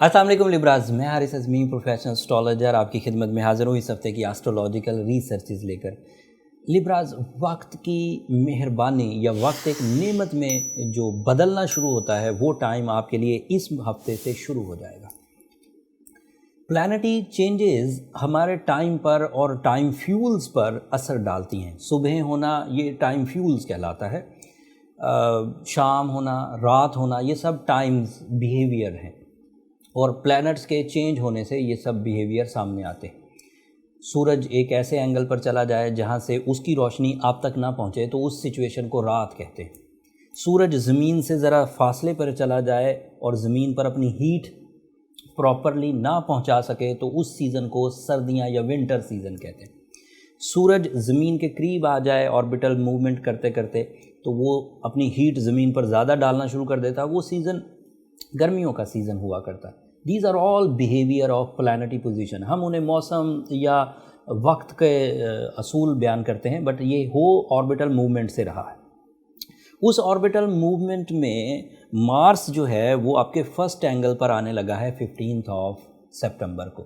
السلام علیکم لیبراز، میں حارث اعظمی پروفیشنل اسٹرالوجر آپ کی خدمت میں حاضر ہوں اس ہفتے کی ایسٹرولوجیکل ریسرچز لے کر۔ لیبراز، وقت کی مہربانی یا وقت ایک نعمت میں جو بدلنا شروع ہوتا ہے وہ ٹائم آپ کے لیے اس ہفتے سے شروع ہو جائے گا۔ پلانٹی چینجز ہمارے ٹائم پر اور ٹائم فیولز پر اثر ڈالتی ہیں۔ صبح ہونا یہ ٹائم فیولز کہلاتا ہے، شام ہونا، رات ہونا، یہ سب ٹائمز بیہیویئر ہیں، اور پلینٹس کے چینج ہونے سے یہ سب بیہیویئر سامنے آتے ہیں۔ سورج ایک ایسے اینگل پر چلا جائے جہاں سے اس کی روشنی آپ تک نہ پہنچے تو اس سچویشن کو رات کہتے ہیں۔ سورج زمین سے ذرا فاصلے پر چلا جائے اور زمین پر اپنی ہیٹ پراپرلی نہ پہنچا سکے تو اس سیزن کو سردیاں یا ونٹر سیزن کہتے ہیں۔ سورج زمین کے قریب آ جائے آربٹل موومنٹ کرتے کرتے تو وہ اپنی ہیٹ زمین پر زیادہ ڈالنا شروع کر دیتا، وہ سیزن گرمیوں کا سیزن ہوا کرتا ہے۔ These are all behaviour of planetary position. ہم انہیں موسم یا وقت کے اصول بیان کرتے ہیں، بٹ یہ ہو آربٹل موومنٹ سے رہا ہے۔ اس آربٹل موومنٹ میں مارس جو ہے وہ آپ کے فرسٹ اینگل پر آنے لگا ہے 15 سپٹمبر کو،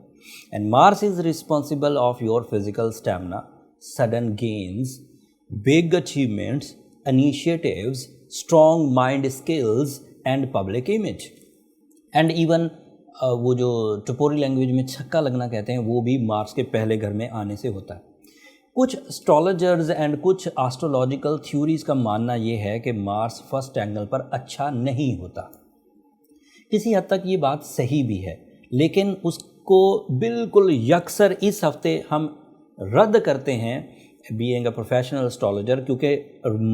and Mars is responsible of your physical stamina, sudden gains, big achievements, initiatives, strong mind skills and public image, and even وہ جو ٹپوری لینگویج میں چھکا لگنا کہتے ہیں وہ بھی مارس کے پہلے گھر میں آنے سے ہوتا ہے۔ کچھ اسٹرالوجرز اینڈ کچھ آسٹرولوجیکل تھیوریز کا ماننا یہ ہے کہ مارس فرسٹ اینگل پر اچھا نہیں ہوتا۔ کسی حد تک یہ بات صحیح بھی ہے، لیکن اس کو بالکل یکسر اس ہفتے ہم رد کرتے ہیں بینگ اے پروفیشنل اسٹرالوجر، کیونکہ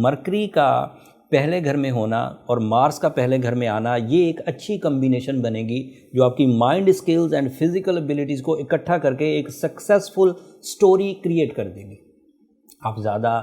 مرکری کا پہلے گھر میں ہونا اور مارس کا پہلے گھر میں آنا یہ ایک اچھی کمبینیشن بنے گی جو آپ کی مائنڈ اسکلز اینڈ فزیکل ایبیلٹیز کو اکٹھا کر کے ایک سکسیسفل سٹوری کریٹ کر دیں گے۔ آپ زیادہ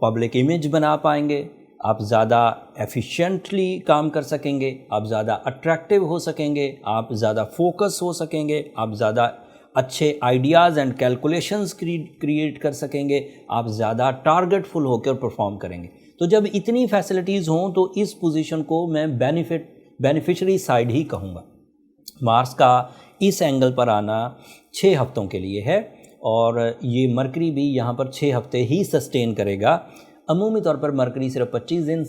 پبلک امیج بنا پائیں گے، آپ زیادہ ایفیشینٹلی کام کر سکیں گے، آپ زیادہ اٹریکٹیو ہو سکیں گے، آپ زیادہ فوکس ہو سکیں گے، آپ زیادہ اچھے آئیڈیاز اینڈ کیلکولیشنز کریٹ کر سکیں گے، آپ زیادہ ٹارگٹ فل ہو کر پرفارم کریں گے۔ تو جب اتنی فیسلٹیز ہوں تو اس پوزیشن کو میں بینیفیشری سائڈ ہی کہوں گا۔ مارس کا اس اینگل پر آنا 6 ہفتوں کے لیے ہے، اور یہ مرکری بھی یہاں پر 6 ہفتے ہی سسٹین کرے گا۔ عمومی طور پر مرکری صرف 25 دن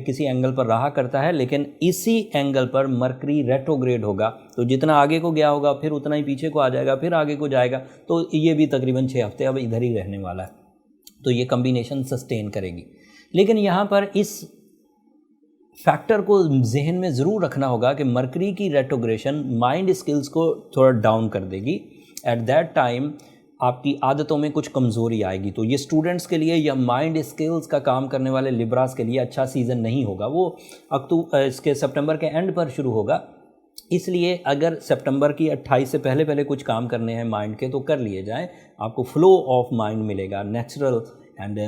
کسی اینگل پر رہا کرتا ہے، لیکن اسی اینگل پر مرکری ریٹروگریڈ ہوگا، تو جتنا آگے کو گیا ہوگا پھر اتنا ہی پیچھے کو آ جائے گا، پھر آگے کو جائے گا، تو یہ بھی تقریباً 6 ہفتے اب ادھر ہی رہنے والا ہے، تو یہ کمبینیشن سسٹین کرے گی۔ لیکن یہاں پر اس فیکٹر کو ذہن میں ضرور رکھنا ہوگا کہ مرکری کی ریٹروگریشن مائنڈ اسکلز کو تھوڑا ڈاؤن کر دے گی۔ ایٹ دیٹ ٹائم آپ کی عادتوں میں کچھ کمزوری آئے گی، تو یہ اسٹوڈنٹس کے لیے یا مائنڈ اسکلز کا کام کرنے والے لیبراز کے لیے اچھا سیزن نہیں ہوگا۔ وہ اس کے سپٹمبر کے اینڈ پر شروع ہوگا، اس لیے اگر سپٹمبر کی 28 سے پہلے کچھ کام کرنے ہیں مائنڈ کے تو کر لیے جائیں، آپ کو فلو آف مائنڈ ملے گا، natural and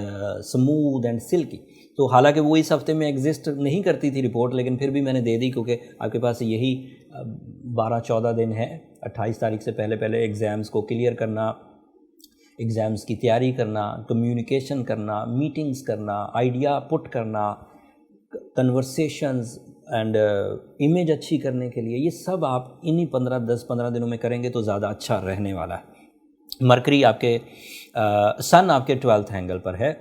smooth and silky. تو حالانکہ وہ اس ہفتے میں ایگزسٹ نہیں کرتی تھی رپورٹ، لیکن پھر بھی میں نے دے دی کیونکہ آپ کے پاس یہی 12-14 دن ہے 28 تاریخ سے پہلے ایگزامز کو کلیئر کرنا، ایگزامز کی تیاری کرنا، کمیونیکیشن کرنا، میٹنگز کرنا، آئیڈیا پٹ کرنا، کنورسیشنز اینڈ امیج اچھی کرنے کے لیے، یہ سب آپ انہی 10-15 دنوں میں کریں گے تو زیادہ اچھا رہنے والا ہے۔ مرکری آپ کے سن آپ کے 12th اینگل پر ہے،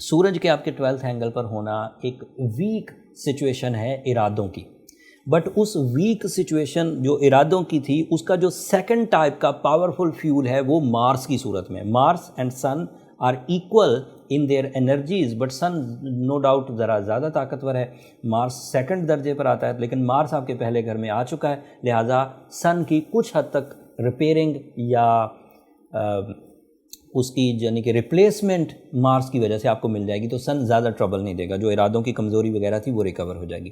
سورج کے آپ کے 12th اینگل پر ہونا ایک ویک سچویشن ہے ارادوں کی، بٹ اس ویک سچویشن جو ارادوں کی تھی اس کا جو سیکنڈ ٹائپ کا پاورفل فیول ہے وہ مارس کی صورت میں۔ Mars and sun are equal in their energies, but sun no doubt ذرا زیادہ طاقتور ہے، مارس سیکنڈ درجے پر آتا ہے، لیکن مارس آپ کے پہلے گھر میں آ چکا ہے، لہٰذا سن کی کچھ حد تک ریپیئرنگ یا اس کی یعنی کہ ریپلیسمنٹ مارس کی وجہ سے آپ کو مل جائے گی، تو سن زیادہ ٹربل نہیں دے گا، جو ارادوں کی کمزوری وغیرہ تھی وہ ریکور ہو جائے گی۔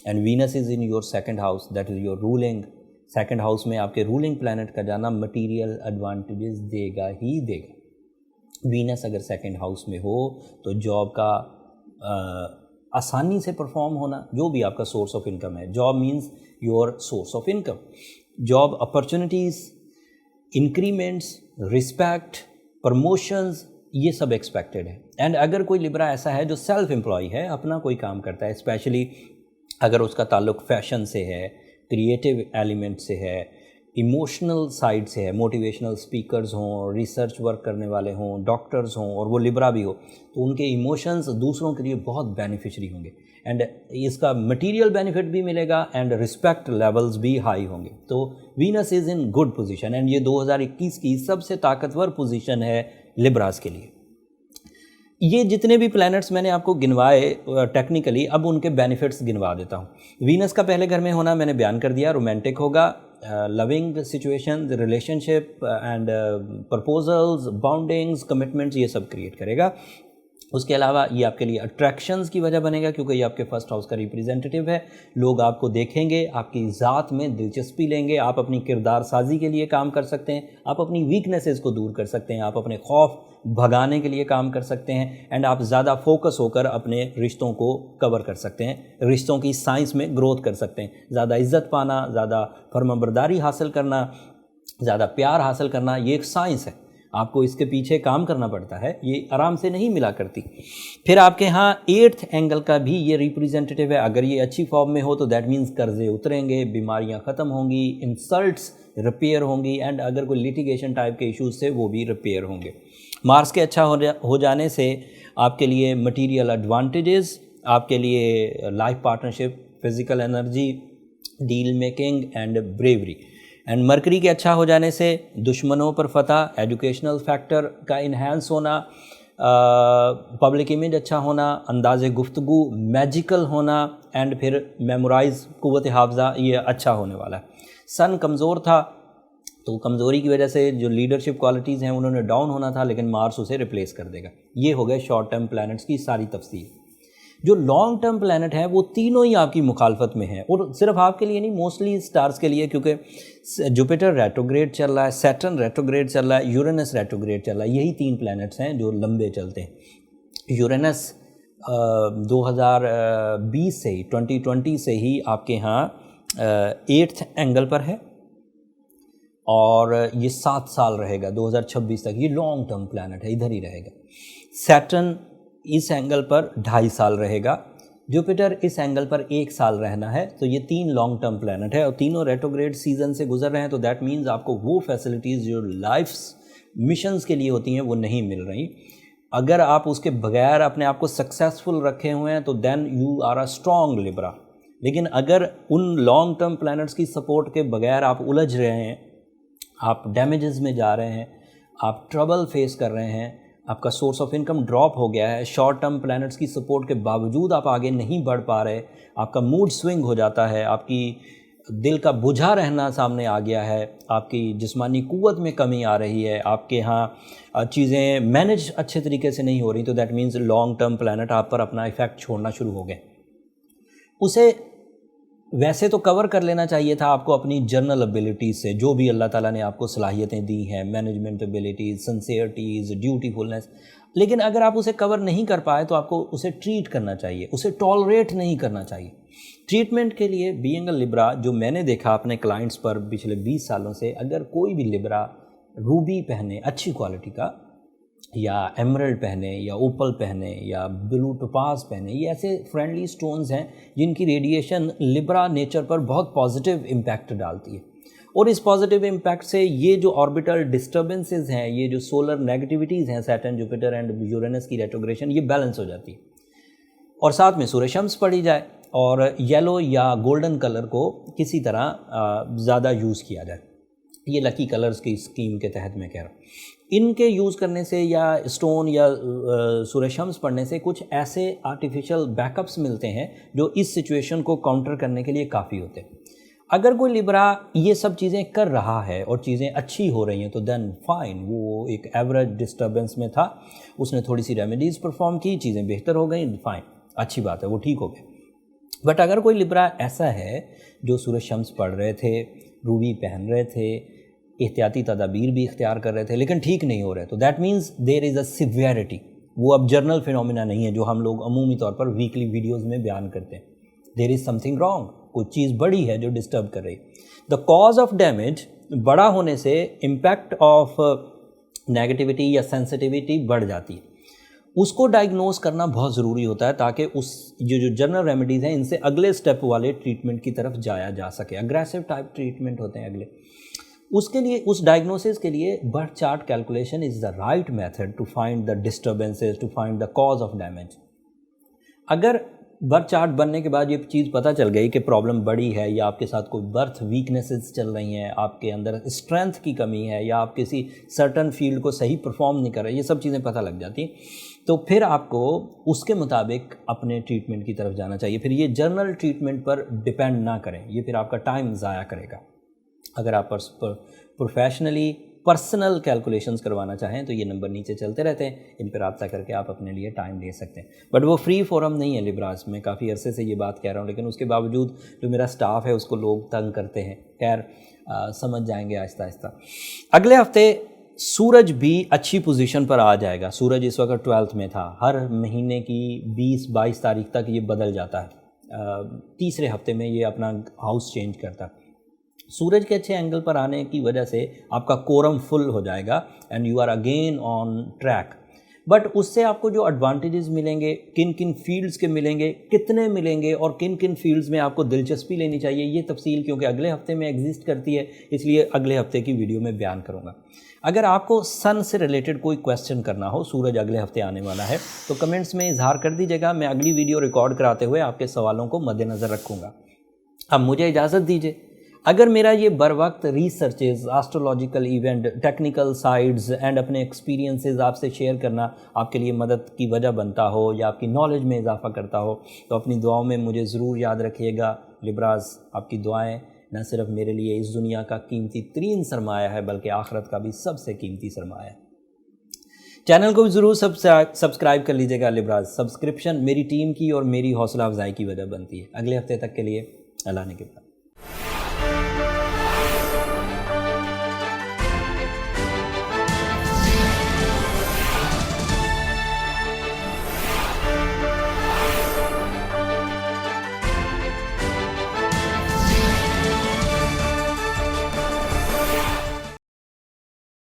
And Venus is in your second house, that is your ruling. Second house میں آپ کے رولنگ پلانٹ کا جانا مٹیریل ایڈوانٹیجز دے گا ہی دے گا۔ وینس اگر سیکنڈ ہاؤس میں ہو تو جاب کا آسانی سے پرفارم ہونا، جو بھی آپ کا سورس آف انکم ہے، job means your source of income, job opportunities, increments, respect, promotions, یہ سب ایکسپیکٹڈ ہے۔ اینڈ اگر کوئی لیبرا ایسا ہے جو سیلف امپلائی ہے، اپنا کوئی کام کرتا ہے، اسپیشلی اگر اس کا تعلق فیشن سے ہے، क्रिएटिव एलिमेंट से है, इमोशनल साइड से है, मोटिवेशनल स्पीकर्स हों, रिसर्च वर्क करने वाले हों, डॉक्टर्स हों और वो लिब्रा भी हो, तो उनके इमोशंस दूसरों के लिए बहुत बेनिफिशरी होंगे एंड इसका मटेरियल बेनिफिट भी मिलेगा एंड रिस्पेक्ट लेवल्स भी हाई होंगे। तो Venus is in good position and ये 2021 की सबसे ताकतवर पोजीशन है लिब्रास के लिए। ये जितने भी प्लैनेट्स मैंने आपको गिनवाए टेक्निकली, अब उनके बेनिफिट्स गिनवा देता हूँ। वीनस का पहले घर में होना मैंने बयान कर दिया, रोमांटिक होगा, loving situation, relationship and proposals, bondings, commitments, ये सब क्रिएट करेगा। उसके अलावा ये आपके लिए अट्रैक्शंस की वजह बनेगा क्योंकि ये आपके फर्स्ट हाउस का रिप्रेजेंटेटिव है। लोग आपको देखेंगे, आपकी ज़ात में दिलचस्पी लेंगे, आप अपनी किरदार साजी के लिए काम कर सकते हैं, आप अपनी वीकनेसेस को दूर कर सकते हैं, आप अपने खौफ भगाने के लिए काम कर सकते हैं एंड आप ज़्यादा फोकस होकर अपने रिश्तों को कवर कर सकते हैं, रिश्तों की साइंस में ग्रोथ कर सकते हैं। ज़्यादा इज़्ज़त पाना, ज़्यादा फर्माबरदारी हासिल करना, ज़्यादा प्यार हासिल करना, ये एक साइंस है, आपको इसके पीछे काम करना पड़ता है, ये आराम से नहीं मिला करती। फिर आपके यहाँ 8th एंगल का भी ये रिप्रेजेंटेटिव है। अगर ये अच्छी फॉर्म में हो तो दैट मीन्स कर्जे उतरेंगे, बीमारियाँ ख़त्म होंगी, इंसल्ट्स रिपेयर होंगी एंड अगर कोई लिटिगेशन टाइप के इश्यूज थे वो भी रिपेयर होंगे। मार्स के अच्छा हो जाने से आपके लिए मटीरियल एडवांटेजेस, आपके लिए life partnership, physical energy, deal making and bravery and mercury के अच्छा हो जाने से दुश्मनों पर फतह, एजुकेशनल फैक्टर का इन्हांस होना, पब्लिक इमेज अच्छा होना, अंदाज़े गुफ्तगू मैजिकल होना एंड फिर मेमोराइज, क़ुव्वत हाफ़ज़ा, ये अच्छा होने वाला है। सन कमज़ोर था तो कमज़ोरी की वजह से जो लीडरशिप क्वालिटीज़ हैं उन्होंने डाउन होना था, लेकिन मार्स उसे रिप्लेस कर देगा। ये हो गए शॉर्ट टर्म प्लैनेट्स की सारी तफसील। जो लॉन्ग टर्म प्लैनेट है वो तीनों ही आपकी मुखालफत में है और सिर्फ आपके लिए नहीं, मोस्टली स्टार्स के लिए, क्योंकि जुपिटर रेट्रोग्रेड चल रहा है, सैटर्न रेट्रोग्रेड चल रहा है, यूरेनस रेट्रोग्रेड चल रहा है। यही 3 प्लैनेट्स हैं जो लंबे चलते हैं। यूरेनस 2020 से ही, 2020 से ही आपके यहाँ 8th एंगल पर है और ये 7 साल रहेगा, 2026 तक। ये लॉन्ग टर्म प्लैनेट है, इधर ही रहेगा। सैटर्न इस एंगल पर 2.5 साल रहेगा, जुपिटर इस एंगल पर 1 साल रहना है। तो ये 3 लॉन्ग टर्म प्लैनेट है और तीनों रेट्रोग्रेड सीजन से गुजर रहे हैं। तो दैट मीन्स आपको वो फैसिलिटीज़ जो लाइफ मिशंस के लिए होती हैं वो नहीं मिल रही। अगर आप उसके बगैर अपने आप को सक्सेसफुल रखे हुए हैं तो then you are a strong Libra. लेकिन अगर उन लॉन्ग टर्म प्लैनेट्स की सपोर्ट के बगैर आप उलझ रहे हैं, आप डैमेजेस में जा रहे हैं, आप ट्रबल फेस कर रहे हैं, आपका सोर्स ऑफ इनकम ड्रॉप हो गया है, शॉर्ट टर्म प्लैनेट्स की सपोर्ट के बावजूद आप आगे नहीं बढ़ पा रहे, आपका मूड स्विंग हो जाता है, आपकी दिल का बुझा रहना सामने आ गया है, आपकी जिस्मानी क़ुव्वत में कमी आ रही है, आपके यहाँ चीज़ें मैनेज अच्छे तरीके से नहीं हो रही, तो that means long term planet आप पर अपना इफ़ेक्ट छोड़ना शुरू हो गए। उसे वैसे तो कवर कर लेना चाहिए था आपको अपनी जर्नल एबिलिटीज़ से, जो भी अल्लाह ताला ने आपको सलाहियतें दी हैं, मैनेजमेंट एबिलिटीज़, सिंसियरिटीज़, ड्यूटीफुलनेस। लेकिन अगर आप उसे कवर नहीं कर पाए तो आपको उसे ट्रीट करना चाहिए, उसे टॉलरेट नहीं करना चाहिए। ट्रीटमेंट के लिए बीइंग अ लिब्रा, जो मैंने देखा अपने क्लाइंट्स पर पिछले 20 सालों से, अगर कोई भी लिब्रा रूबी पहने अच्छी क्वालिटी का, या एमरल्ड पहने, या ओपल पहने, या ब्लू टोपाज पहने, ये ऐसे फ्रेंडली स्टोन्स हैं जिनकी रेडिएशन लिब्रा नेचर पर बहुत पॉजिटिव इम्पैक्ट डालती है। और इस पॉजिटिव इम्पैक्ट से ये जो ऑर्बिटल डिस्टर्बेंसेस हैं, ये जो सोलर नेगेटिविटीज़ हैं, सैटर्न, जुपिटर एंड यूरेनस की रेट्रोग्रेशन, ये बैलेंस हो जाती है। और साथ में सूर्य शम्स पड़ी जाए और येलो या गोल्डन कलर को किसी तरह ज़्यादा यूज़ किया जाए, ये लकी कलर्स की स्कीम के तहत मैं कह रहा हूँ। इनके यूज़ करने से या स्टोन या सूर्य शम्स पढ़ने से कुछ ऐसे आर्टिफिशियल बैकअप्स मिलते हैं जो इस सिचुएशन को काउंटर करने के लिए काफ़ी होते हैं। अगर कोई लिब्रा ये सब चीज़ें कर रहा है और चीज़ें अच्छी हो रही हैं तो देन फाइन, वो एक एवरेज डिस्टर्बेंस में था, उसने थोड़ी सी रेमेडीज़ परफॉर्म की, चीज़ें बेहतर हो गई, फाइन, अच्छी बात है, वो ठीक हो गए। बट अगर कोई लिब्रा ऐसा है जो सूरज शम्स पढ़ रहे थे, रूबी पहन रहे थे, एहतियाती तदाबीर भी इख्तियार कर रहे थे, लेकिन ठीक नहीं हो रहे, तो that means there is a severity. वो अब जर्नल फिनोमिना नहीं है जो हम लोग अमूमी तौर पर वीकली वीडियोस में बयान करते हैं। देयर इज़ समथिंग रॉन्ग, कुछ चीज़ बड़ी है जो डिस्टर्ब कर रही। द कॉज ऑफ डैमेज बड़ा होने से इम्पैक्ट ऑफ नेगेटिविटी या सेंसिटिविटी बढ़ जाती है। उसको डायग्नोज करना बहुत ज़रूरी होता है ताकि उस जो जनरल रेमेडीज़ हैं इनसे अगले स्टेप वाले ट्रीटमेंट की तरफ जाया जा सके। अग्रेसिव टाइप ट्रीटमेंट होते हैं अगले, उसके लिए उस डायग्नोसिस के लिए birth chart calculation is the right method to find the disturbances, to find the cause of damage. अगर बर्थ चार्ट बनने के बाद ये चीज़ पता चल गई कि प्रॉब्लम बड़ी है या आपके साथ कोई बर्थ वीकनेसेस चल रही हैं, आपके अंदर स्ट्रेंथ की कमी है या आप किसी सर्टन फील्ड को सही परफॉर्म नहीं कर रहे, ये सब चीज़ें पता लग जाती हैं, तो फिर आपको उसके मुताबिक अपने ट्रीटमेंट की तरफ जाना चाहिए। फिर ये जर्नल ट्रीटमेंट पर डिपेंड ना करें, ये फिर आपका टाइम ज़ाया करेगा। अगर आप प्रोफेशनली पर्सनल कैलकुलेशंस करवाना चाहें तो ये नंबर नीचे चलते रहते हैं, इन पर रब्ता करके आप अपने लिए टाइम ले सकते हैं। बट वो फ्री फोरम नहीं है लिब्रास, मैं काफ़ी अरसे से ये बात कह रहा हूँ, लेकिन उसके बावजूद जो मेरा स्टाफ है उसको लोग तंग करते हैं। खैर समझ जाएंगे आहिस्ता आहिस्ता। अगले हफ्ते सूरज भी अच्छी पोजीशन पर आ जाएगा। सूरज इस वक्त 12th में था, हर महीने की 20-22 तारीख तक ये बदल जाता है, तीसरे हफ्ते में ये अपना हाउस चेंज करता है। सूरज के अच्छे एंगल पर आने की वजह से आपका कोरम फुल हो जाएगा and you are again on track. But उससे आपको जो एडवांटेजेस मिलेंगे, किन किन फील्ड्स के मिलेंगे, कितने मिलेंगे और किन किन फील्ड्स में आपको दिलचस्पी लेनी चाहिए, ये तफसील क्योंकि अगले हफ्ते में एग्जिस्ट करती है, इसलिए अगले हफ्ते की वीडियो में बयान करूँगा। अगर आपको सन से रिलेटेड कोई क्वेश्चन करना हो, सूरज अगले हफ्ते आने वाला है, तो कमेंट्स में इजहार कर दीजिएगा। मैं अगली वीडियो रिकॉर्ड कराते हुए आपके सवालों को मद्देनज़र रखूँगा। अब मुझे इजाज़त दीजिए। अगर मेरा ये बर वक्त researches, astrological event, technical sides and अपने एक्सपीरियंसेस आपसे शेयर करना आपके लिए मदद की वजह बनता हो या आपकी नॉलेज में इजाफा करता हो, तो अपनी दुआओं में मुझे ज़रूर याद रखिएगा। लिब्रास, आपकी दुआएं न सिर्फ मेरे लिए इस दुनिया का कीमती तरीन सरमाया है, बल्कि आखिरत का भी सबसे कीमती सरमाया है। चैनल को भी ज़रूर सब्सक्राइब कर लीजिएगा। लिब्रास सब्सक्रिप्शन मेरी टीम की और मेरी हौसला अफजाई की वजह बनती है। अगले हफ्ते तक के लिए अल्लाह ने के बाद।